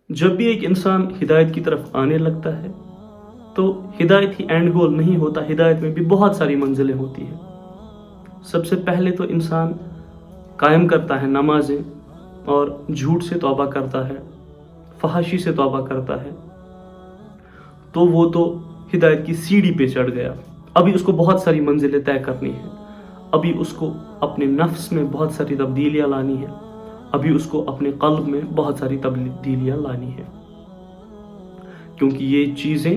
جب بھی ایک انسان ہدایت کی طرف آنے لگتا ہے تو ہدایت ہی اینڈ گول نہیں ہوتا، ہدایت میں بھی بہت ساری منزلیں ہوتی ہیں۔ سب سے پہلے تو انسان قائم کرتا ہے نمازیں اور جھوٹ سے توبہ کرتا ہے، فحاشی سے توبہ کرتا ہے، تو وہ تو ہدایت کی سیڑھی پہ چڑھ گیا۔ ابھی اس کو بہت ساری منزلیں طے کرنی ہیں، ابھی اس کو اپنے نفس میں بہت ساری تبدیلیاں لانی ہیں، ابھی اس کو اپنے قلب میں بہت ساری تبدیلیاں لانی ہیں، کیونکہ یہ چیزیں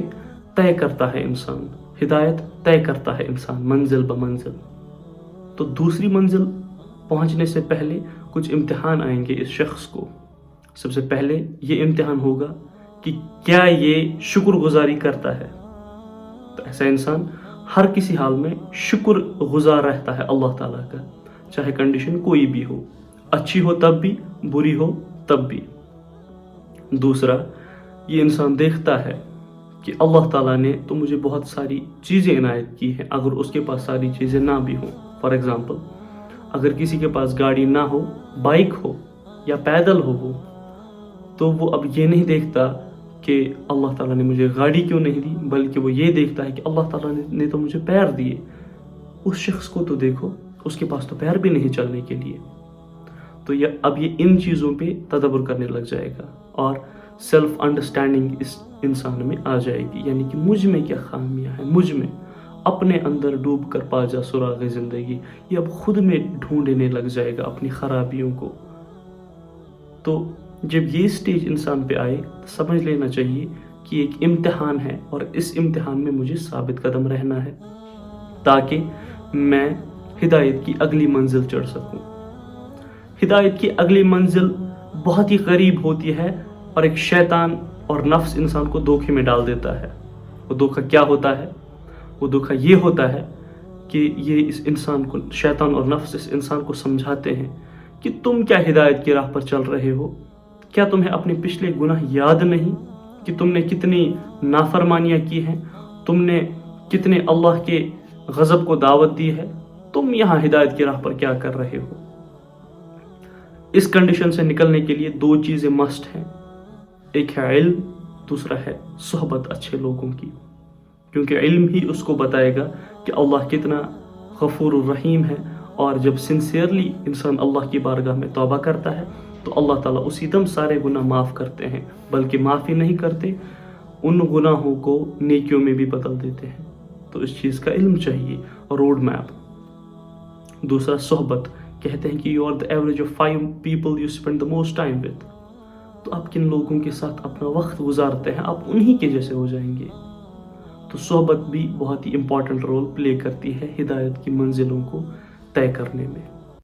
طے کرتا ہے انسان، ہدایت طے کرتا ہے انسان منزل بمنزل۔ تو دوسری منزل پہنچنے سے پہلے کچھ امتحان آئیں گے اس شخص کو۔ سب سے پہلے یہ امتحان ہوگا کہ کیا یہ شکر گزاری کرتا ہے۔ تو ایسا انسان ہر کسی حال میں شکر گزار رہتا ہے اللہ تعالیٰ کا، چاہے کنڈیشن کوئی بھی ہو، اچھی ہو تب بھی، بری ہو تب بھی۔ دوسرا، یہ انسان دیکھتا ہے کہ اللہ تعالیٰ نے تو مجھے بہت ساری چیزیں عنایت کی ہیں، اگر اس کے پاس ساری چیزیں نہ بھی ہوں۔ فار ایگزامپل، اگر کسی کے پاس گاڑی نہ ہو، بائک ہو یا پیدل ہو وہ، تو وہ اب یہ نہیں دیکھتا کہ اللہ تعالیٰ نے مجھے گاڑی کیوں نہیں دی، بلکہ وہ یہ دیکھتا ہے کہ اللہ تعالیٰ نے تو مجھے پیر دیے۔ اس شخص کو تو دیکھو، اس کے پاس تو پیر بھی نہیں چلنے کے لیے۔ تو اب یہ ان چیزوں پہ تدبر کرنے لگ جائے گا اور سیلف انڈرسٹینڈنگ اس انسان میں آ جائے گی، یعنی کہ مجھ میں کیا خامیاں ہیں، مجھ میں اپنے اندر ڈوب کر پا جا سراغ زندگی، یہ اب خود میں ڈھونڈنے لگ جائے گا اپنی خرابیوں کو۔ تو جب یہ سٹیج انسان پہ آئے تو سمجھ لینا چاہیے کہ ایک امتحان ہے، اور اس امتحان میں مجھے ثابت قدم رہنا ہے تاکہ میں ہدایت کی اگلی منزل چڑھ سکوں۔ ہدایت کی اگلی منزل بہت ہی قریب ہوتی ہے، اور ایک شیطان اور نفس انسان کو دھوکے میں ڈال دیتا ہے۔ وہ دھوکہ کیا ہوتا ہے؟ وہ دھوکہ یہ ہوتا ہے کہ یہ اس انسان کو، شیطان اور نفس اس انسان کو سمجھاتے ہیں کہ تم کیا ہدایت کی راہ پر چل رہے ہو؟ کیا تمہیں اپنے پچھلے گناہ یاد نہیں کہ تم نے کتنی نافرمانیاں کی ہیں، تم نے کتنے اللہ کے غضب کو دعوت دی ہے، تم یہاں ہدایت کی راہ پر کیا کر رہے ہو؟ اس کنڈیشن سے نکلنے کے لیے دو چیزیں مسٹ ہیں، ایک ہے علم، دوسرا ہے صحبت اچھے لوگوں کی، کیونکہ علم ہی اس کو بتائے گا کہ اللہ کتنا غفور الرحیم ہے، اور جب سنسیئرلی انسان اللہ کی بارگاہ میں توبہ کرتا ہے تو اللہ تعالیٰ اسی دم سارے گناہ معاف کرتے ہیں، بلکہ معافی نہیں کرتے، ان گناہوں کو نیکیوں میں بھی بدل دیتے ہیں۔ تو اس چیز کا علم چاہیے، روڈ میپ۔ دوسرا صحبت، کہتے ہیں کہ you are the average of 5 people you spend the most time with۔ تو آپ کن لوگوں کے ساتھ اپنا وقت گزارتے ہیں، آپ انہی کے جیسے ہو جائیں گے۔ تو صحبت بھی بہت ہی امپورٹنٹ رول پلے کرتی ہے ہدایت کی منزلوں کو طے کرنے میں۔